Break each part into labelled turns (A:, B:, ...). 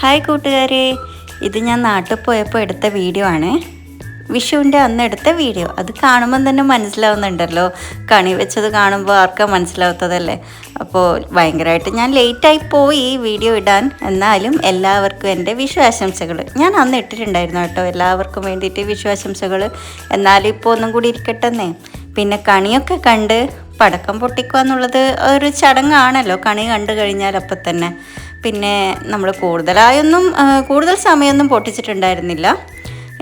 A: Hi കൂട്ടുകാരെ, ഇത് ഞാൻ നാട്ടിൽ പോയപ്പോൾ എടുത്ത വീഡിയോ ആണ്. വിഷുവിൻ്റെ അന്ന് എടുത്ത വീഡിയോ. അത് കാണുമ്പം തന്നെ മനസ്സിലാവുന്നുണ്ടല്ലോ. കണി വെച്ചത് കാണുമ്പോൾ ആർക്കാ മനസ്സിലാവാത്തതല്ലേ. അപ്പോൾ ഭയങ്കരമായിട്ട് ഞാൻ ലേറ്റായി പോയി വീഡിയോ ഇടാൻ. എന്നാലും എല്ലാവർക്കും എൻ്റെ വിഷു ആശംസകൾ. ഞാൻ അന്ന് ഇട്ടിട്ടുണ്ടായിരുന്നു കേട്ടോ, എല്ലാവർക്കും വേണ്ടിയിട്ട് വിഷു ആശംസകൾ. എന്നാലും ഇപ്പോൾ ഒന്നും കൂടി ഇരിക്കട്ടെന്നേ. പിന്നെ കണിയൊക്കെ കണ്ട് പടക്കം പൊട്ടിക്കുക എന്നുള്ളത് ഒരു ചടങ്ങാണല്ലോ, കണി കണ്ടു കഴിഞ്ഞാൽ അപ്പം തന്നെ. പിന്നെ നമ്മൾ കൂടുതൽ സമയമൊന്നും പൊട്ടിച്ചിട്ടുണ്ടായിരുന്നില്ല.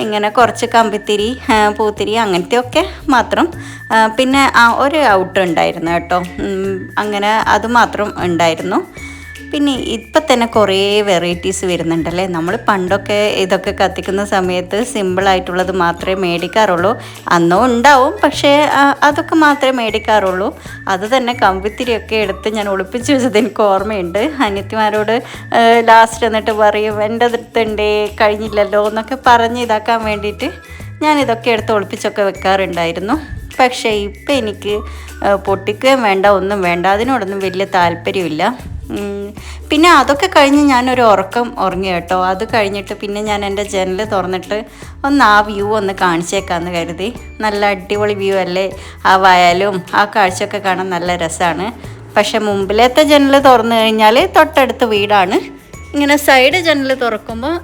A: ഇങ്ങനെ കുറച്ച് കമ്പിത്തിരി, പൂത്തിരി അങ്ങനത്തെയൊക്കെ മാത്രം. പിന്നെ ഒരു ഔട്ട് ഉണ്ടായിരുന്നു കേട്ടോ, അങ്ങനെ അതുമാത്രം ഉണ്ടായിരുന്നു. പിന്നെ ഇപ്പം തന്നെ കുറേ വെറൈറ്റീസ് വരുന്നുണ്ടല്ലേ. നമ്മൾ പണ്ടൊക്കെ ഇതൊക്കെ കത്തിക്കുന്ന സമയത്ത് സിമ്പിളായിട്ടുള്ളത് മാത്രമേ മേടിക്കാറുള്ളൂ. അന്നോ ഉണ്ടാവും, പക്ഷേ അതൊക്കെ മാത്രമേ മേടിക്കാറുള്ളൂ. അത് തന്നെ കമ്പിത്തിരിയൊക്കെ എടുത്ത് ഞാൻ ഒളിപ്പിച്ച് വെച്ചത് എനിക്ക് ഓർമ്മയുണ്ട്. അനിയത്തിമാരോട് ലാസ്റ്റ് എന്നിട്ട് പറയും, എൻ്റെ അടുത്തുണ്ടേ കഴിഞ്ഞില്ലല്ലോ എന്നൊക്കെ പറഞ്ഞ് ഇതാക്കാൻ വേണ്ടിയിട്ട് ഞാനിതൊക്കെ എടുത്ത് ഒളിപ്പിച്ചൊക്കെ വെക്കാറുണ്ടായിരുന്നു. പക്ഷേ ഇപ്പം എനിക്ക് പൊട്ടിക്കുകയും വേണ്ട, ഒന്നും വേണ്ട, അതിനോടൊന്നും വലിയ താല്പര്യമില്ല. പിന്നെ അതൊക്കെ കഴിഞ്ഞ് ഞാനൊരു ഉറക്കം ഉറങ്ങി കേട്ടോ. അത് കഴിഞ്ഞിട്ട് പിന്നെ ഞാൻ എൻ്റെ ജനൽ തുറന്നിട്ട് ആ വ്യൂ ഒന്ന് കാണിച്ചേക്കാമെന്ന് കരുതി. നല്ല അടിപൊളി വ്യൂ അല്ലേ, ആ വയലും ആ കാഴ്ചയൊക്കെ കാണാൻ നല്ല രസമാണ്. പക്ഷെ മുമ്പിലത്തെ ജനൽ തുറന്നു കഴിഞ്ഞാൽ തൊട്ടടുത്ത് വീടാണ്. ഇങ്ങനെ സൈഡ് ജനൽ തുറക്കുമ്പോൾ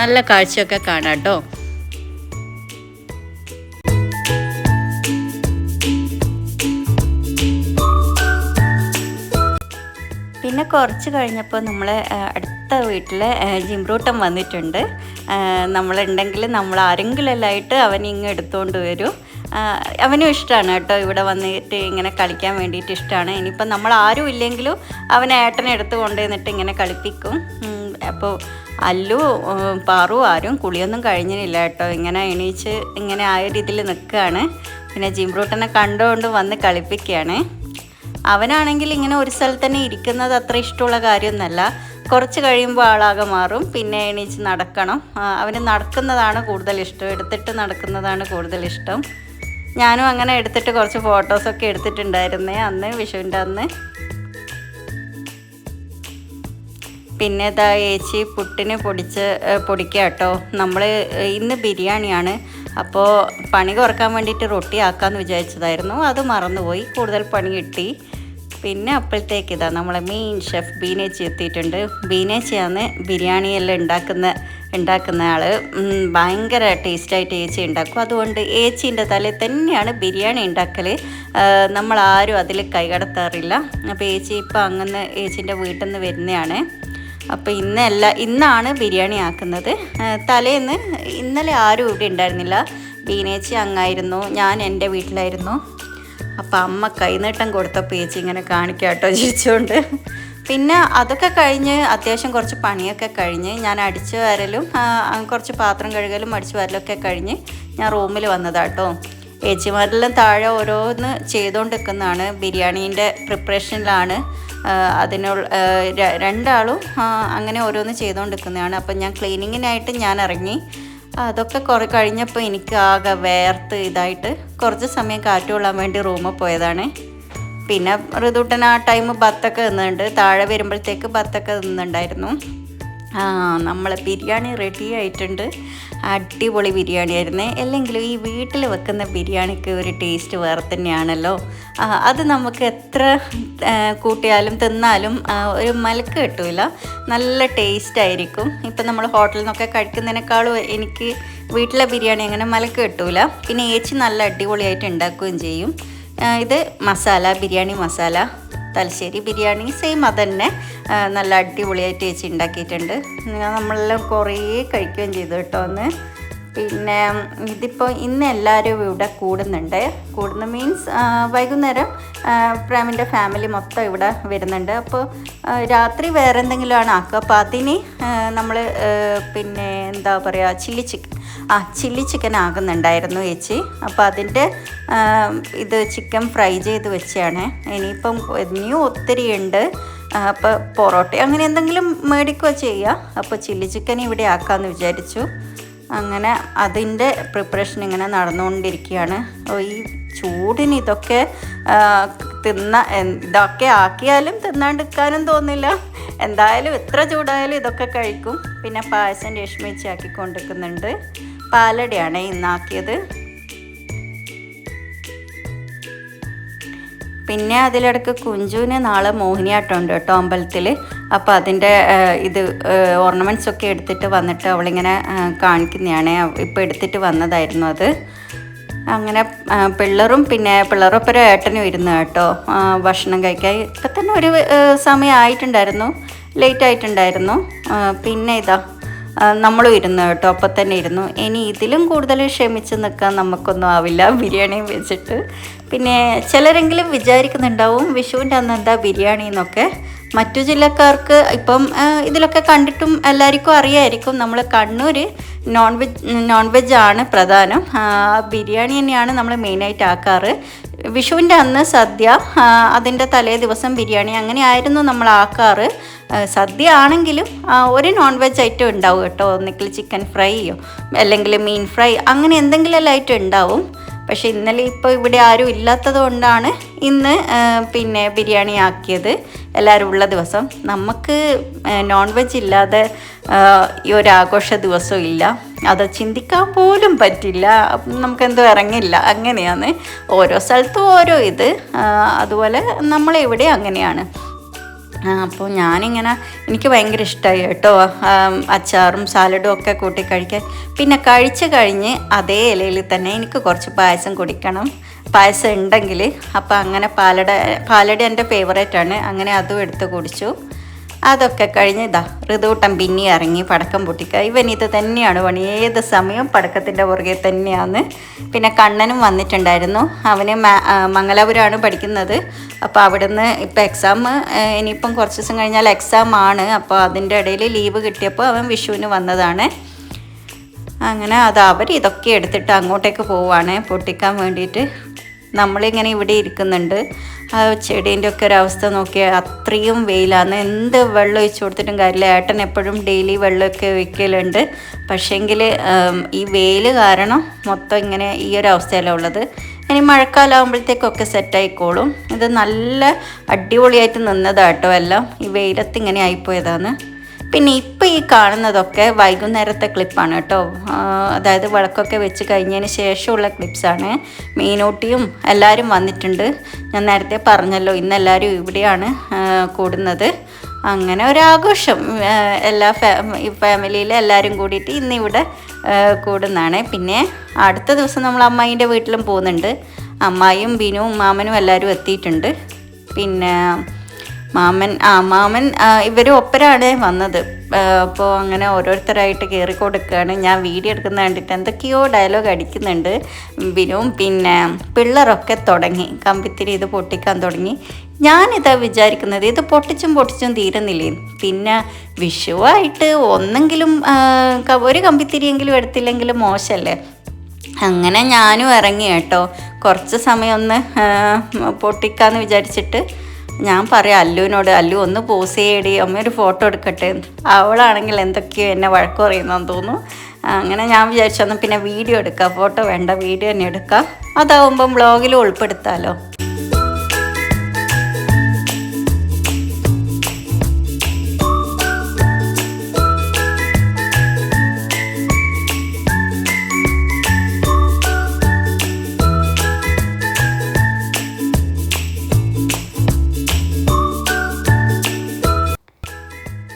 A: നല്ല കാഴ്ചയൊക്കെ കാണാം കേട്ടോ. പിന്നെ കുറച്ച് കഴിഞ്ഞപ്പോൾ നമ്മൾ അടുത്ത വീട്ടിലെ ജിംറൂട്ടൻ വന്നിട്ടുണ്ട്. നമ്മളുണ്ടെങ്കിൽ നമ്മൾ ആരെങ്കിലും ആയിട്ട് അവൻ ഇങ്ങ് എടുത്തുകൊണ്ട് വരും. അവനും ഇഷ്ടമാണ് കേട്ടോ, ഇവിടെ വന്നിട്ട് ഇങ്ങനെ കളിക്കാൻ വേണ്ടിയിട്ട് ഇഷ്ടമാണ്. ഇനിയിപ്പോൾ നമ്മൾ ആരും ഇല്ലെങ്കിലും അവൻ ഏട്ടനെ എടുത്ത് കൊണ്ടുവന്നിട്ട് ഇങ്ങനെ കളിപ്പിക്കും. അപ്പോൾ അല്ലു പാറു ആരും കുളിയൊന്നും കഴിഞ്ഞില്ല കേട്ടോ, ഇങ്ങനെ എണീച്ച് ഇങ്ങനെ ആയ രീതിയിൽ നിൽക്കുകയാണ്. പിന്നെ ജിംറൂട്ടനെ കണ്ടുകൊണ്ട് വന്ന് കളിപ്പിക്കുകയാണ്. അവനാണെങ്കിൽ ഇങ്ങനെ ഒരു സ്ഥലത്ത് തന്നെ ഇരിക്കുന്നത് അത്ര ഇഷ്ടമുള്ള കാര്യമൊന്നുമല്ല. കുറച്ച് കഴിയുമ്പോൾ ആളാകെ മാറും. പിന്നെ എണീച്ച് നടക്കണം. അവന് നടക്കുന്നതാണ് കൂടുതൽ ഇഷ്ടം, എടുത്തിട്ട് നടക്കുന്നതാണ് കൂടുതൽ ഇഷ്ടം. ഞാനും അങ്ങനെ എടുത്തിട്ട് കുറച്ച് ഫോട്ടോസൊക്കെ എടുത്തിട്ടുണ്ടായിരുന്നേ അന്ന്, വിഷുവിൻ്റെ അന്ന്. പിന്നെ ഇതാ ഏച്ചി പുട്ടിന് പൊടിക്കുക കേട്ടോ. നമ്മൾ ഇന്ന് ബിരിയാണിയാണ്, അപ്പോൾ പണി കുറക്കാൻ വേണ്ടിയിട്ട് റൊട്ടി ആക്കാമെന്ന് വിചാരിച്ചതായിരുന്നു. അത് മറന്നുപോയി, കൂടുതൽ പണി കിട്ടി. പിന്നെ അപ്പോഴത്തേക്ക് ഇതാ നമ്മളെ മെയിൻ ഷെഫ് ബീനേച്ചി എത്തിയിട്ടുണ്ട്. ബീനേച്ചിയാണ് ബിരിയാണിയെല്ലാം ഉണ്ടാക്കുന്ന ആൾ. ഭയങ്കര ടേസ്റ്റായിട്ട് ഏച്ചി ഉണ്ടാക്കും. അതുകൊണ്ട് ഏച്ചീൻ്റെ തലയിൽ തന്നെയാണ് ബിരിയാണി ഉണ്ടാക്കൽ. നമ്മളാരും അതിൽ കൈകടത്താറില്ല. അപ്പോൾ ഏച്ചി ഇപ്പോൾ അങ്ങനെ ഏച്ചീൻ്റെ വീട്ടിൽ നിന്ന് വരുന്നതാണ്. അപ്പോൾ ഇന്നാണ് ബിരിയാണി ആക്കുന്നത്. തലേന്ന് ഇന്നലെ ആരും ഇവിടെ ഉണ്ടായിരുന്നില്ല. ബീനേച്ചി അങ്ങായിരുന്നു, ഞാൻ എൻ്റെ വീട്ടിലായിരുന്നു. അപ്പോൾ അമ്മ കൈനീട്ടം കൊടുത്തപ്പോൾ ഏച്ചി ഇങ്ങനെ കാണിക്കാം കേട്ടോ ചിരിച്ചുകൊണ്ട്. പിന്നെ അതൊക്കെ കഴിഞ്ഞ് അത്യാവശ്യം കുറച്ച് പണിയൊക്കെ കഴിഞ്ഞ് ഞാൻ അടിച്ചു വാരലും കുറച്ച് പാത്രം കഴുകലും അടിച്ചു വാരലൊക്കെ കഴിഞ്ഞ് ഞാൻ റൂമിൽ വന്നതാട്ടോ. ഏച്ചിമാരെല്ലാം താഴെ ഓരോന്ന് ചെയ്തുകൊണ്ടിരിക്കുന്നതാണ്. ബിരിയാണീൻ്റെ പ്രിപ്പറേഷനിലാണ്. രണ്ടാളും അങ്ങനെ ഓരോന്ന് ചെയ്തുകൊണ്ടിരിക്കുന്നതാണ്. അപ്പം ഞാൻ ക്ലീനിങ്ങിനായിട്ട് ഞാൻ ഇറങ്ങി. അതൊക്കെ കുറേ കഴിഞ്ഞപ്പോൾ എനിക്ക് ആകെ വേർത്ത് ഇതായിട്ട് കുറച്ച് സമയം കാറ്റ് കൊള്ളാൻ വേണ്ടി റൂമിൽ പോയതാണ്. പിന്നെ ഋതുട്ടൻ ആ ടൈം ബത്തൊക്കെ തിന്നുന്നുണ്ട്. താഴെ വരുമ്പോഴത്തേക്ക് ബത്തൊക്കെ തിന്നുന്നുണ്ടായിരുന്നു. നമ്മളെ ബിരിയാണി റെഡി ആയിട്ടുണ്ട്. അടിപൊളി ബിരിയാണി ആയിരുന്നേ. അല്ലെങ്കിലും ഈ വീട്ടിൽ വെക്കുന്ന ബിരിയാണിക്ക് ഒരു ടേസ്റ്റ് വേറെ തന്നെയാണല്ലോ. അത് നമുക്ക് എത്ര കൂട്ടിയാലും തിന്നാലും ഒരു മലക്ക് കിട്ടില്ല, നല്ല ടേസ്റ്റ് ആയിരിക്കും. ഇപ്പം നമ്മൾ ഹോട്ടലിൽ നിന്നൊക്കെ കഴിക്കുന്നതിനേക്കാളും എനിക്ക് വീട്ടിലെ ബിരിയാണി അങ്ങനെ മലക്ക് കിട്ടില്ല. പിന്നെ ഏച്ചി നല്ല അടിപൊളിയായിട്ട് ഉണ്ടാക്കുകയും ചെയ്യും. ഇത് ബിരിയാണി മസാല, തലശ്ശേരി ബിരിയാണി സെയിം അതന്നെ, നല്ല അടിപൊളിയായിട്ട് ചേച്ചി ഉണ്ടാക്കിയിട്ടുണ്ട്. നമ്മളെല്ലാം കുറേ കഴിക്കുകയും ചെയ്തു കേട്ടോ അന്ന്. പിന്നെ ഇതിപ്പോൾ ഇന്ന് എല്ലാവരും ഇവിടെ കൂടുന്ന മീൻസ് വൈകുന്നേരം പ്രേമിൻ്റെ ഫാമിലി മൊത്തം ഇവിടെ വരുന്നുണ്ട്. അപ്പോൾ രാത്രി വേറെ എന്തെങ്കിലുമാണ് ആക്കുക. അപ്പോൾ അതിന് നമ്മൾ പിന്നെ എന്താ പറയുക, ചില്ലി ചിക്കൻ ആകുന്നുണ്ടായിരുന്നു ചേച്ചി. അപ്പോൾ അതിൻ്റെ ചിക്കൻ ഫ്രൈ ചെയ്ത് വെച്ചാണ്. ഇനിയും ഒത്തിരി ഉണ്ട്. അപ്പോൾ പൊറോട്ട അങ്ങനെ എന്തെങ്കിലും മേടിക്കുകയോ ചെയ്യുക. അപ്പോൾ ചില്ലി ചിക്കൻ ഇവിടെ ആക്കാമെന്ന് വിചാരിച്ചു. അങ്ങനെ അതിൻ്റെ പ്രിപ്പറേഷൻ ഇങ്ങനെ നടന്നുകൊണ്ടിരിക്കുകയാണ്. ഈ ചൂടിന് ഇതൊക്കെ ആക്കിയാലും തിന്നാണ്ടിരിക്കാനും തോന്നില്ല. എന്തായാലും എത്ര ചൂടായാലും ഇതൊക്കെ കഴിക്കും. പിന്നെ പായസം രശ്മിച്ചാക്കി കൊണ്ടുവയ്ക്കുന്നുണ്ട്. പാലടയാണ് ഇന്നാക്കിയത്. പിന്നെ അതിലിടക്ക് കുഞ്ചുവിന് നാളെ മോഹിനിയാട്ടം ഉണ്ട് കേട്ടോ അമ്പലത്തിൽ. അപ്പോൾ അതിൻ്റെ ഓർണമെൻറ്റ്സൊക്കെ എടുത്തിട്ട് വന്നിട്ട് അവളിങ്ങനെ കാണിക്കുന്നതാണ്. ഇപ്പോൾ എടുത്തിട്ട് വന്നതായിരുന്നു അത്. അങ്ങനെ പിള്ളേരൊപ്പം ഏട്ടനും ഇരുന്ന് കേട്ടോ ഭക്ഷണം കഴിക്കാൻ. ഇപ്പം തന്നെ ഒരു സമയമായിട്ടുണ്ടായിരുന്നു, ലേറ്റ് ആയിട്ടുണ്ടായിരുന്നു. പിന്നെ നമ്മളും ഇരുന്നു കേട്ടോ, അപ്പം തന്നെ ഇരുന്നു. ഇനി ഇതിലും കൂടുതൽ ക്ഷമിച്ച് നിൽക്കാൻ നമുക്കൊന്നും ആവില്ല ബിരിയാണിയും വെച്ചിട്ട്. പിന്നെ ചിലരെങ്കിലും വിചാരിക്കുന്നുണ്ടാവും വിഷുവിൻ്റെ അന്ന് എന്താ ബിരിയാണി എന്നൊക്കെ. മറ്റു ജില്ലക്കാർക്ക് ഇപ്പം ഇതിലൊക്കെ കണ്ടിട്ടും എല്ലാവർക്കും അറിയായിരിക്കും. നമ്മൾ കണ്ണൂർ നോൺ വെജ് ആണ് പ്രധാനം. ബിരിയാണി തന്നെയാണ് നമ്മൾ മെയിനായിട്ട് ആക്കാറ്. വിഷുവിൻ്റെ അന്ന് സദ്യ, അതിൻ്റെ തലേ ദിവസം ബിരിയാണി, അങ്ങനെ ആയിരുന്നു നമ്മൾ ആക്കാറ്. സദ്യ ആണെങ്കിലും ഒരു നോൺ വെജ് ഐറ്റം ഉണ്ടാവും കേട്ടോ. ഒന്നിക്കിൽ ചിക്കൻ ഫ്രൈയോ അല്ലെങ്കിൽ മീൻ ഫ്രൈ, അങ്ങനെ എന്തെങ്കിലും ഐറ്റം ഉണ്ടാവും. പക്ഷേ ഇന്നലെ ഇപ്പോൾ ഇവിടെ ആരും ഇല്ലാത്തത് കൊണ്ടാണ് ഇന്ന് പിന്നെ ബിരിയാണി ആക്കിയത്, എല്ലാവരും ഉള്ള ദിവസം. നമുക്ക് നോൺ വെജ് ഇല്ലാതെ ഈ ഒരു ആഘോഷ ദിവസവും ഇല്ല, അത് ചിന്തിക്കാൻ പോലും പറ്റില്ല. നമുക്കെന്തോ ഇറങ്ങില്ല, അങ്ങനെയാണ്. ഓരോ സ്ഥലത്തും ഓരോ അതുപോലെ നമ്മളിവിടെ അങ്ങനെയാണ്. അപ്പോൾ എനിക്ക് ഭയങ്കര ഇഷ്ടമായി കേട്ടോ അച്ചാറും സാലഡും ഒക്കെ കൂട്ടി കഴിക്കാൻ. പിന്നെ കഴിച്ച് കഴിഞ്ഞ് അതേ ഇലയിൽ തന്നെ എനിക്ക് കുറച്ച് പായസം കുടിക്കണം, പായസം ഉണ്ടെങ്കിൽ. അപ്പോൾ അങ്ങനെ പാലട എൻ്റെ ഫേവറേറ്റാണ്. അങ്ങനെ അതും എടുത്ത് കുടിച്ചു. അതൊക്കെ കഴിഞ്ഞ് ഋതുട്ടം പിന്നെ ഇറങ്ങി പടക്കം പൊട്ടിക്കുക. ഇത് തന്നെയാണ് പണി, ഏത് സമയം പടക്കത്തിൻ്റെ പുറകെ തന്നെയാണ്. പിന്നെ കണ്ണനും വന്നിട്ടുണ്ടായിരുന്നു. അവന് മംഗലാപുരമാണ് പഠിക്കുന്നത്. അപ്പോൾ അവിടുന്ന് ഇപ്പോൾ ഇനിയിപ്പം കുറച്ച് ദിവസം കഴിഞ്ഞാൽ എക്സാം ആണ്. അപ്പോൾ അതിൻ്റെ ഇടയിൽ ലീവ് കിട്ടിയപ്പോൾ അവൻ വിഷുവിന് വന്നതാണ്. അങ്ങനെ ഇതൊക്കെ എടുത്തിട്ട് അങ്ങോട്ടേക്ക് പോവുകയാണ് പൊട്ടിക്കാൻ വേണ്ടിയിട്ട്. നമ്മളിങ്ങനെ ഇവിടെ ഇരിക്കുന്നുണ്ട്. ആ ചെടീൻ്റെ ഒക്കെ ഒരവസ്ഥ നോക്കിയാൽ അത്രയും വെയിലാണ്. എന്ത് വെള്ളം ഒഴിച്ച് കൊടുത്തിട്ടും കാര്യമില്ല. ഏട്ടൻ എപ്പോഴും ഡെയിലി വെള്ളമൊക്കെ ഒഴിക്കലുണ്ട്. പക്ഷേങ്കിൽ ഈ വെയിൽ കാരണം മൊത്തം ഇങ്ങനെ ഈ ഒരു അവസ്ഥയിലാണ് ഉള്ളത്. ഇനി മഴക്കാലമാകുമ്പോഴത്തേക്കൊക്കെ സെറ്റായിക്കോളും. ഇത് നല്ല അടിപൊളിയായിട്ട് നിന്നതാട്ടോ എല്ലാം. ഈ വെയിലത്ത് ഇങ്ങനെ ആയിപ്പോയതാണ്. പിന്നെ ഇപ്പോൾ ഈ കാണുന്നതൊക്കെ വൈകുന്നേരത്തെ ക്ലിപ്പാണ് കേട്ടോ. അതായത് വിളക്കൊക്കെ വെച്ച് കഴിഞ്ഞതിന് ശേഷമുള്ള ക്ലിപ്സാണ്. മീനൂട്ടിയും എല്ലാവരും വന്നിട്ടുണ്ട്. ഞാൻ നേരത്തെ പറഞ്ഞല്ലോ, ഇന്ന് എല്ലാവരും ഇവിടെയാണ് കൂടുന്നത്. അങ്ങനെ ഒരാഘോഷം ഫാമിലിയിലെ എല്ലാവരും കൂടിയിട്ട് ഇന്നിവിടെ കൂടുന്നതാണ്. പിന്നെ അടുത്ത ദിവസം നമ്മൾ അമ്മായിൻ്റെ വീട്ടിലും പോകുന്നുണ്ട്. അമ്മായിയും ബിനുവും മാമനും എല്ലാവരും എത്തിയിട്ടുണ്ട്. പിന്നെ മാമൻ ഇവരും ഒപ്പരാണ് വന്നത്. അപ്പോൾ അങ്ങനെ ഓരോരുത്തരായിട്ട് കയറി കൊടുക്കുകയാണ്. ഞാൻ വീഡിയോ എടുക്കുന്ന കണ്ടിട്ട് എന്തൊക്കെയോ ഡയലോഗ് അടിക്കുന്നുണ്ട് ബിനുവും. പിന്നെ പിള്ളേരൊക്കെ തുടങ്ങി കമ്പിത്തിരി പൊട്ടിക്കാൻ തുടങ്ങി. ഞാനിതാ വിചാരിക്കുന്നത് ഇത് പൊട്ടിച്ചും തീരുന്നില്ലേ. പിന്നെ വിഷുവായിട്ട് ഒന്നെങ്കിലും ഒരു കമ്പിത്തിരിയെങ്കിലും എടുത്തില്ലെങ്കിലും മോശമല്ലേ. അങ്ങനെ ഞാനും ഇറങ്ങി കേട്ടോ. കുറച്ച് സമയം ഒന്ന് പൊട്ടിക്കാമെന്ന് വിചാരിച്ചിട്ട് ഞാൻ പറയാം അല്ലുവിനോട്, അല്ലു ഒന്ന് പോസ് ചെയ്യടി, അമ്മ ഒരു ഫോട്ടോ എടുക്കട്ടെ. അവളാണെങ്കിൽ എന്തൊക്കെയോ എന്നെ വഴക്ക് പറയുന്നതെന്ന് തോന്നുന്നു. അങ്ങനെ ഞാൻ വിചാരിച്ചു പിന്നെ വീഡിയോ എടുക്കാം, ഫോട്ടോ വേണ്ട വീഡിയോ തന്നെ എടുക്കാം. അതാവുമ്പം വ്ളോഗിൽ ഉൾപ്പെടുത്താമല്ലോ.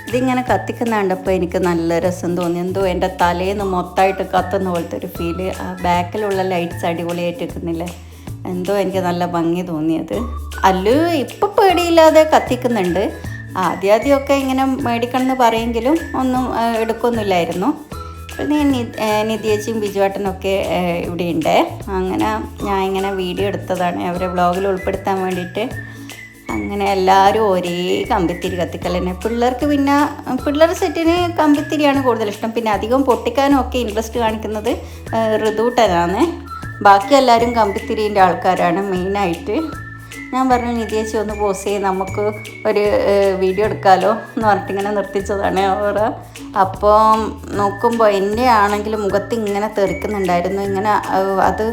A: ഇതിങ്ങനെ കത്തിക്കുന്ന കണ്ടപ്പോൾ എനിക്ക് നല്ല രസം തോന്നി. എന്തോ എൻ്റെ തലേന്ന് മൊത്തമായിട്ട് കത്തുന്ന പോലത്തെ ഒരു ഫീല്. ആ ബാക്കിലുള്ള ലൈറ്റ്സ് അടിപൊളിയായിട്ട് നിൽക്കുന്നില്ലേ, എന്തോ എനിക്ക് നല്ല ഭംഗി തോന്നിയത്. അല്ലു ഇപ്പം പേടിയില്ലാതെ കത്തിക്കുന്നുണ്ട്. ആദ്യമൊക്കെ ഇങ്ങനെ മേടിക്കണം എന്ന് പറയുമെങ്കിലും ഒന്നും എടുക്കൊന്നുമില്ലായിരുന്നു. പിന്നെ നിധിയേച്ചിയും ബിജുവേട്ടനൊക്കെ ഇവിടെ ഉണ്ട്. അങ്ങനെ ഞാൻ ഇങ്ങനെ വീഡിയോ എടുത്തതാണ് അവരെ വ്ളോഗിൽ ഉൾപ്പെടുത്താൻ വേണ്ടിയിട്ട്. അങ്ങനെ എല്ലാവരും ഒരേ കമ്പിത്തിരി കത്തിക്കൽ തന്നെ. പിള്ളേർ സെറ്റിന് കമ്പിത്തിരിയാണ് കൂടുതലിഷ്ടം. പിന്നെ അധികം പൊട്ടിക്കാനും ഒക്കെ ഇൻട്രസ്റ്റ് കാണിക്കുന്നത് ഋതുട്ടനാണ്. ബാക്കി എല്ലാവരും കമ്പിത്തിരീൻ്റെ ആൾക്കാരാണ് മെയിനായിട്ട്. ഞാൻ പറഞ്ഞു നിധിയേച്ചി ഒന്ന് പോസ് ചെയ്ത് നമുക്ക് ഒരു വീഡിയോ എടുക്കാമല്ലോ എന്ന് പറഞ്ഞിട്ട് ഇങ്ങനെ നിർത്തിച്ചതാണ് അവർ. അപ്പോൾ നോക്കുമ്പോൾ എൻ്റെ ആണെങ്കിൽ മുഖത്ത് ഇങ്ങനെ തെറിക്കുന്നുണ്ടായിരുന്നു. ഇങ്ങനെ അത്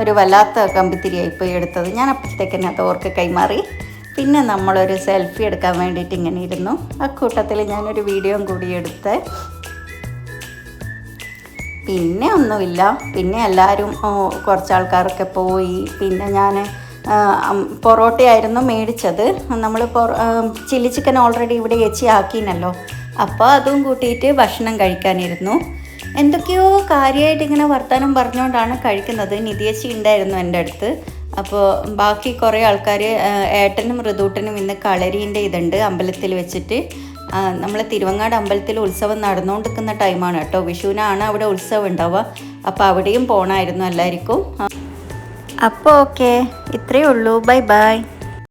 A: ഒരു വല്ലാത്ത കമ്പിത്തിരിയായി പോയി എടുത്തത്. ഞാൻ അപ്പോഴത്തേക്ക് തന്നെ അത് ഓർക്ക് കൈമാറി. പിന്നെ നമ്മളൊരു സെൽഫി എടുക്കാൻ വേണ്ടിയിട്ട് ഇങ്ങനെ ഇരുന്നു. ആ കൂട്ടത്തിൽ ഞാനൊരു വീഡിയോയും കൂടി എടുത്ത്. പിന്നെ ഒന്നുമില്ല. പിന്നെ എല്ലാവരും കുറച്ച് ആൾക്കാരൊക്കെ പോയി. പിന്നെ ഞാൻ പൊറോട്ടയായിരുന്നു മേടിച്ചത്. നമ്മൾ ചില്ലി ചിക്കൻ ഓൾറെഡി ഇവിടെ ചേച്ചി ആക്കിനല്ലോ, അപ്പോൾ അതും കൂട്ടിയിട്ട് ഭക്ഷണം കഴിക്കാനിരുന്നു. എന്തൊക്കെയോ കാര്യമായിട്ട് ഇങ്ങനെ വർത്തമാനം പറഞ്ഞുകൊണ്ടാണ് കഴിക്കുന്നത്. നിധിയേച്ചി ഉണ്ടായിരുന്നു എൻ്റെ അടുത്ത്. അപ്പോൾ ബാക്കി കുറേ ആൾക്കാർ, ഏട്ടനും ഋതൂട്ടനും ഇന്ന് കളരീൻ്റെ ഇതുണ്ട് അമ്പലത്തിൽ വെച്ചിട്ട്. നമ്മൾ തിരുവങ്ങാട് അമ്പലത്തിൽ ഉത്സവം നടന്നുകൊണ്ടിരിക്കുന്ന ടൈമാണ് കേട്ടോ. വിഷുവിനാണ് അവിടെ ഉത്സവം ഉണ്ടാവുക. അപ്പോൾ അവിടെയും പോകണമായിരുന്നു എല്ലാവർക്കും. അപ്പോൾ ഓക്കെ, ഇത്രയേ ഉള്ളൂ. Bye bye.